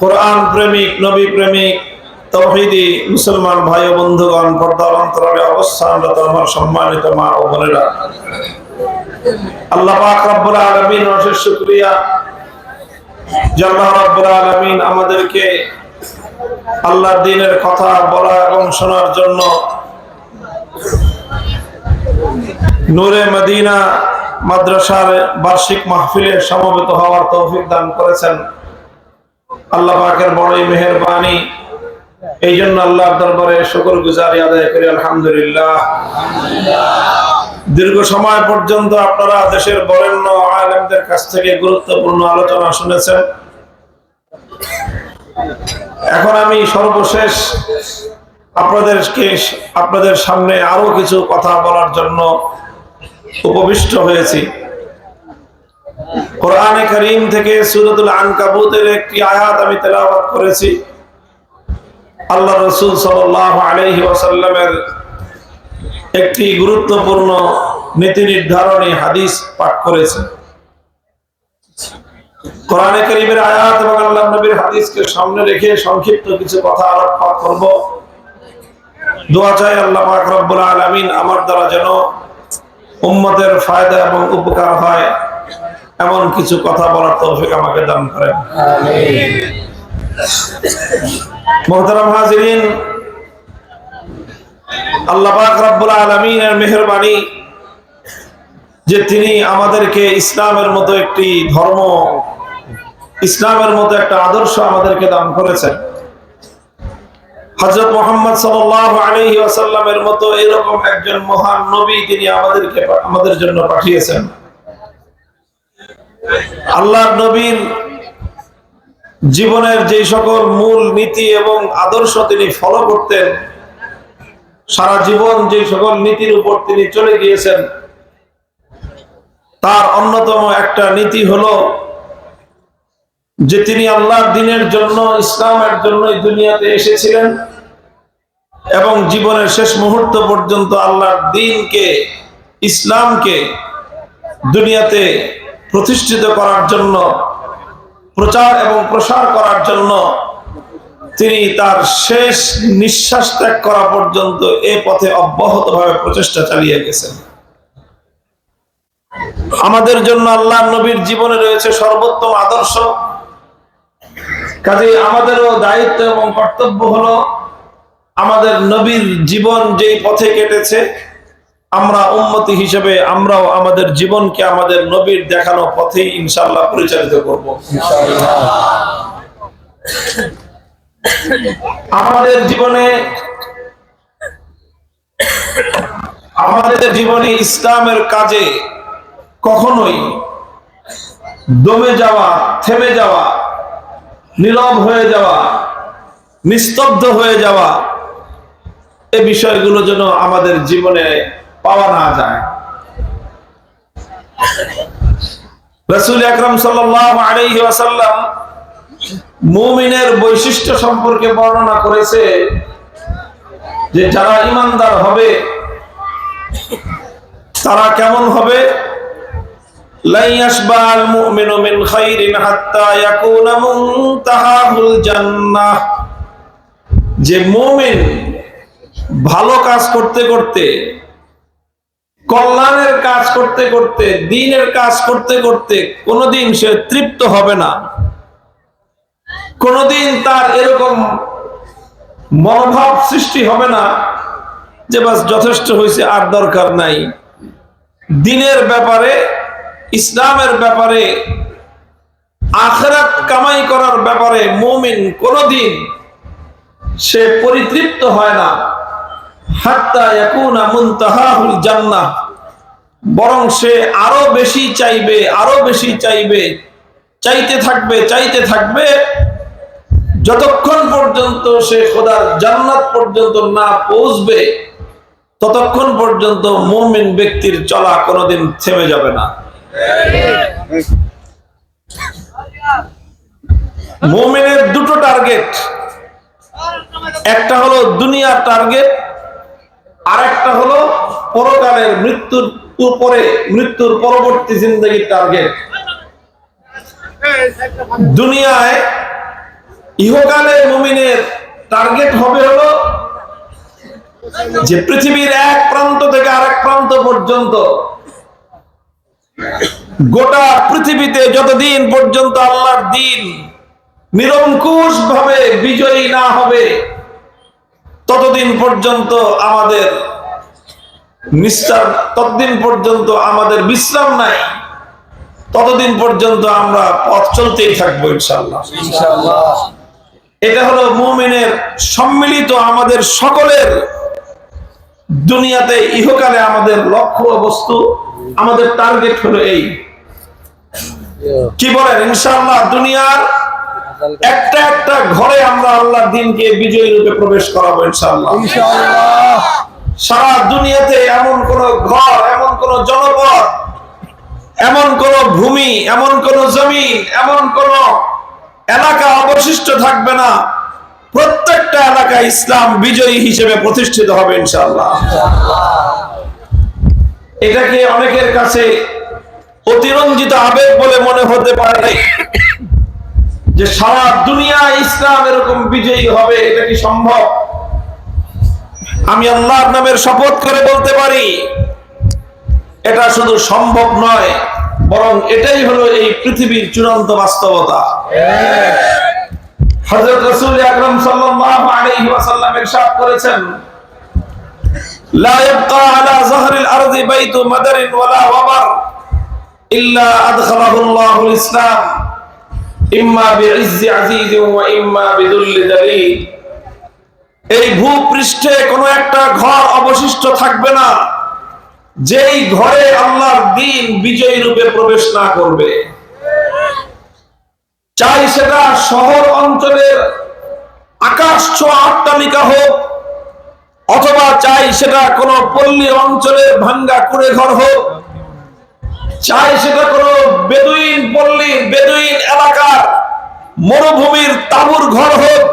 কোরআন প্রেমিক, নবী প্রেমিক, তাওহীদি মুসলমান ভাই ও বন্ধুগণ, পর্দার অন্তরালে অবস্থানরত আমার সম্মানিত মা ও বোনেরা, আল্লাহ পাক রব্বুল আলামিন অশেষ শুকরিয়া যে আল্লাহ রব্বুল আলামিন আমাদেরকে আল্লাহর দ্বীনের কথা বলা এবং শোনার জন্য নূরে মদিনা মাদ্রাসার বার্ষিক মাহফিলে সমবেত হওয়ার তৌফিক দান করেছেন। আল্লাহ পাকের বড়ই মেহেরবানি, এই জন্য আল্লাহর দরবারে শুকরগুজারি আদায় করি আলহামদুলিল্লাহ। দীর্ঘ সময় পর্যন্ত আপনারা দেশের বরেণ্য আলেমদের কাছ থেকে গুরুত্বপূর্ণ আলোচনা শুনেছেন। এখন আমি সর্বশেষ আপনাদের সামনে আরো কিছু কথা বলার জন্য উপবিষ্ট হয়েছি। কোরআনে কারীম থেকে সূরাতুল আনকাবুতের একটি আয়াত আমি তেলাওয়াত করেছি। আল্লাহ রাসূল সাল্লাল্লাহু আলাইহি ওয়াসাল্লামের একটি গুরুত্বপূর্ণ নীতি নির্ধারণী হাদিস পাঠ করেছি। কোরআনে কারীমের আয়াত এবং আল্লাহর নবীর হাদিসকে সামনে রেখে সংক্ষিপ্ত কিছু কথা আলোকপাত করব। দোয়া চাই আল্লাহ পাক রব্বুল আলামিন আমার দ্বারা যেন উম্মতের ফায়দা এবং উপকার হয় এমন কিছু কথা বলার তৌফিক আমাকে দান করেন, আমিন। মুহতারাম হাজিরিন, আল্লাহ পাক রব্বুল আলামিনের মেহেরবানি যে তিনি আমাদেরকে ইসলামের মতো একটি ধর্ম, ইসলামের মতো একটা আদর্শ আমাদেরকে দান করেছেন। হযরত মুহাম্মদ সাল্লাল্লাহু আলাইহি ওয়াসাল্লামের মতো এরকম একজন মহান নবী তিনি আমাদের জন্য পাঠিয়েছেন। আল্লাহর নবীর জীবনের যে সকল মূল নীতি এবং আদর্শ তিনি ফলো করতেন, সারা জীবন যে সকল নীতির উপর তিনি চলে গিয়েছেন, তার অন্যতম একটা নীতি হলো যে তিনি আল্লাহর দ্বীনের জন্য, ইসলামের জন্য এই দুনিয়াতে এসেছিলেন এবং জীবনের শেষ মুহূর্ত পর্যন্ত আল্লাহর দ্বীনকে, ইসলামকে দুনিয়াতে প্রতিষ্ঠিত করার জন্য, প্রচার এবং প্রসার করার জন্য তিনি তার শেষ নিঃশ্বাস ত্যাগ করা পর্যন্ত এই পথে অব্যাহতভাবে প্রচেষ্টা চালিয়ে গেছেন। আমাদের জন্য আল্লাহর নবীর জীবনে রয়েছে সর্বোত্তম আদর্শ। কাজেই আমাদেরও দায়িত্ব এবং কর্তব্য হলো আমাদের নবীর জীবন যেই পথে কেটেছে, আমরা উম্মতি হিসেবে আমরাও আমাদের জীবনকে আমাদের নবীর দেখানো পথেই ইনশাআল্লাহ পরিচালিত করব। আমাদের জীবনে ইসলামের কাজে কখনোই দমে যাওয়া, থেমে যাওয়া, নীরব হয়ে যাওয়া, নিস্তব্ধ হয়ে যাওয়া, এই বিষয়গুলো যেন আমাদের জীবনে পাওয়া না যায়। রাসূল আকরাম সাল্লাল্লাহু আলাইহি ওয়াসাল্লাম মুমিনের বৈশিষ্ট্য সম্পর্কে বর্ণনা করেছে যে যারা ঈমানদার হবে তারা কেমন হবে। লা ইয়াশবাল মুমিনু মিন খাইরিন হাত্তা ইয়াকুনা মুনতাহাহুল জান্নাহ, যে মুমিন ভালো কাজ করতে করতে, কল্যাণের কাজ করতে করতে, দ্বীনের কাজ করতে করতে কোনোদিন সে তৃপ্ত হবে না। কোনোদিন তার এরকম মনোভাব সৃষ্টি হবে না যে বাস যথেষ্ট হয়েছে, আর দরকার নাই। দ্বীনের ব্যাপারে, ইসলামের ব্যাপারে, আখিরাত কামাই করার ব্যাপারে মুমিন কোনোদিন সে পরিতৃপ্ত হয় না। হাত্তা ইয়াকুনা মুনতাহাহুল জান্নাহ, বরং সে আরো বেশি চাইবে, আরো বেশি চাইবে, চাইতে থাকবে, চাইতে থাকবে, যতক্ষণ পর্যন্ত সে খোদার জান্নাত পর্যন্ত না পৌঁছবে ততক্ষণ পর্যন্ত মুমিন ব্যক্তির চলা কোনোদিন থেমে যাবে না। মুমিনের দুটো টার্গেট, একটা হলো দুনিয়ার টার্গেট, আরেকটা হলো পরকালের মৃত্যুর উপরে, মৃত্যুর পরবর্তী জিন্দেগির টার্গেট। দুনিয়ায় ইহকালে মুমিনের টার্গেট হবে হলো যে পৃথিবীর এক প্রান্ত থেকে আরেক প্রান্ত পর্যন্ত, গোটা পৃথিবীতে যতদিন পর্যন্ত আল্লাহর দ্বীন নিরঙ্কুশ ভাবে বিজয়ী না হবে ততদিন পর্যন্ত আমাদের ততদিন পর্যন্ত আমাদের বিশ্রাম নাই, ততদিন পর্যন্ত আমরা পথ চলতেই থাকবো ইনশাআল্লাহ। এটা হলো মুমিনের সম্মিলিত আমাদের সকলের দুনিয়াতে ইহকালে আমাদের লক্ষ্য বস্তু, আমাদের টার্গেট হলো এই। কি বলেন? ইনশাআল্লাহ দুনিয়ার একটা একটা ঘরে আমরা আল্লাহর দ্বীনকে বিজয়ী রূপে প্রবেশ করাবো ইনশাআল্লাহ। সারা দুনিয়াতে এমন কোন ঘর, এমন কোন জনপদ, এমন কোন ভূমি, এমন কোন জমিন, এমন কোন এলাকা অবশিষ্ট থাকবে না, প্রত্যেকটা এলাকা ইসলাম বিজয়ী হিসেবে প্রতিষ্ঠিত হবে ইনশাআল্লাহ। এটাকে অনেকের কাছে অতিরঞ্জিত আবেগ বলে মনে হতে পারে যে সারা দুনিয়া ইসলাম এরকম বিজয়ী হবে, এটা কি সম্ভব? আমি আল্লাহর নামের শপথ করে বলতে পারি এটা শুধু সম্ভব নয়, বরং এটাই হলো এই পৃথিবীর চূড়ান্ত বাস্তবতা। হযরত রাসূল আকরাম সাল্লাল্লাহু আলাইহি ওয়াসাল্লাম ইরশাদ করেছেন, লা ইয়াবকা আলা যাহরিল আরদি বাইতু মাদারিন ওয়ালা ওয়াবার ইল্লা আদখালাহু আল্লাহুল ইসলাম ইম্মা বিইজ্জি আজিজিন ওয়া ইম্মা বিদুল্লি দালিল। এই ভূপৃষ্ঠে কোনো একটা ঘর অবশিষ্ট থাকবে না যেই ঘরে আল্লাহর দ্বীন বিজয়ী রূপে প্রবেশ না করবে। চাই সেটা শহর অঞ্চলের আকাশ ছোঁয়া অট্টালিকা হোক, অথবা চাই সেটা কোন পল্লী অঞ্চলের ভাঙ্গা কুড়ে ঘর হোক, চাই সেটা কোন বেদুইন পল্লী, বেদুইন এলাকার মরুভূমির তাঁবুর ঘর হোক,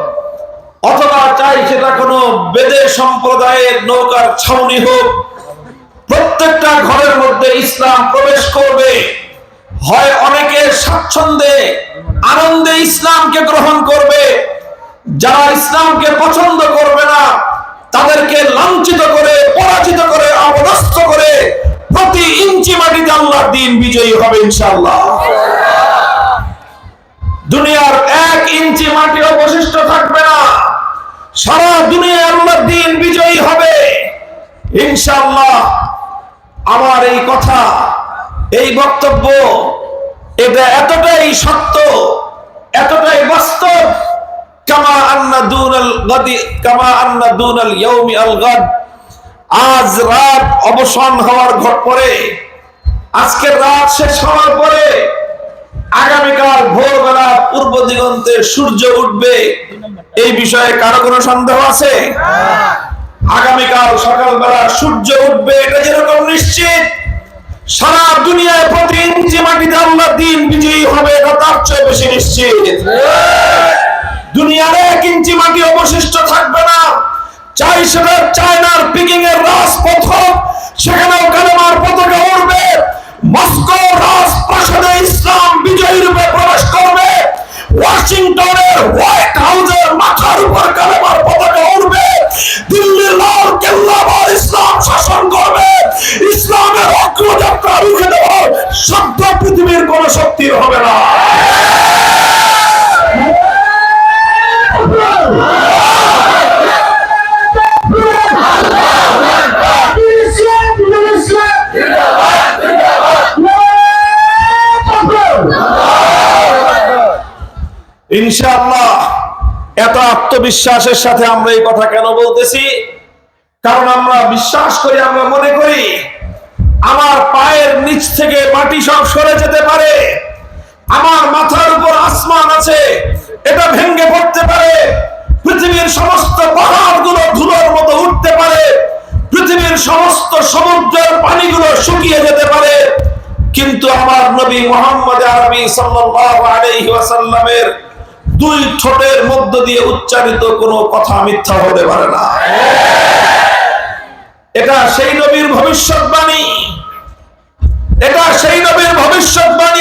অথবা চাই সেটা কোন বেদে সম্প্রদায়ের নৌকার ছাউনি হোক, প্রত্যেকটা ঘরের মধ্যে ইসলাম প্রবেশ করবে। হয় অনেকে স্বাচ্ছন্দ্যে আনন্দে ইসলামকে গ্রহণ করবে, যারা ইসলামকে পছন্দ করবে না তাদেরকে লাঞ্ছিত করে, পরাজিত করে, অপদস্থ করে প্রতি ইঞ্চি মাটিতে আল্লাহর দ্বীন বিজয়ী হবে ইনশাআল্লাহ। দুনিয়ার এক ইঞ্চি মাটি অবশিষ্ট থাকবে না, সারা দুনিয়ায় আল্লাহর দ্বীন বিজয়ী হবে ইনশাআল্লাহ। আমার এই কথা, এই বক্তব্য, এটা এতটাই সত্য, এতটাই বাস্তব। কামা আন্না দুনাল গাদি কামা আন্না দুনাল ইয়াউমি আল গাদ, আজ রাত অবসান হওয়ার ঘট পরে, আজকের রাত শেষ হওয়ার পরে আগামীকাল ভোরবেলা পূর্ব দিগন্তে সূর্য উঠবে, এই বিষয়ে কারো কোনো সন্দেহ আছে? আগামীকাল সকালবেলা সূর্য উঠবে এটা যেরকম নিশ্চিত, সারা দুনিয়ায় প্রতি ইঞ্চি মাটিতে আল্লাহর দ্বীন বিজয়ী হবে এটা তার চেয়ে বেশি নিশ্চিত। দুনিয়ার এক ইঞ্চি মাটি অবশিষ্ট থাকবে না, চাই সেটা চায়নার পিকিং এর রাজপথ হোক, সেখানেও কালেমার পতাকা উড়বে। মস্কো রাজপ্রাসাদে ইসলাম বিজয়ী রূপে প্রবেশ করবে, ওয়াশিংটনের হোয়াইট হাউসের মাথার উপর কালেমার পতাকা উড়বে, দিল্লির লাল কেল্লা আবার ইসলাম শাসন করবে। ইসলামের অগ্রযাত্রা রুখে দেওয়ার শব্দ পৃথিবীর কোন শক্তির হবে না। ইনশাআল্লাহ এত আত্মবিশ্বাসের সাথে আমরা এই কথা কেন বলতেছি? কারণ আমরা বিশ্বাস করি, আমরা মনে করি আমার পায়ের নিচ থেকে মাটি সব সরে যেতে পারে, আমার মাথার উপর আসমান আছে, এটা ভেঙে পড়তে পারে, পৃথিবীর সমস্ত পাহাড়গুলো ধুলোর মতো উঠতে পারে, পৃথিবীর সমস্ত সমুদ্রের পানিগুলো শুকিয়ে যেতে পারে, কিন্তু আমার নবী মুহাম্মদ আরবি সাল্লাল্লাহু আলাইহি ওয়াসাল্লামের দুই ঠোঁটের মধ্য দিয়ে উচ্চারিত কোনো কথা মিথ্যা হতে পারে না। এটা সেই নবীর ভবিষ্যৎবাণী, এটা সেই নবীর ভবিষ্যৎবাণী।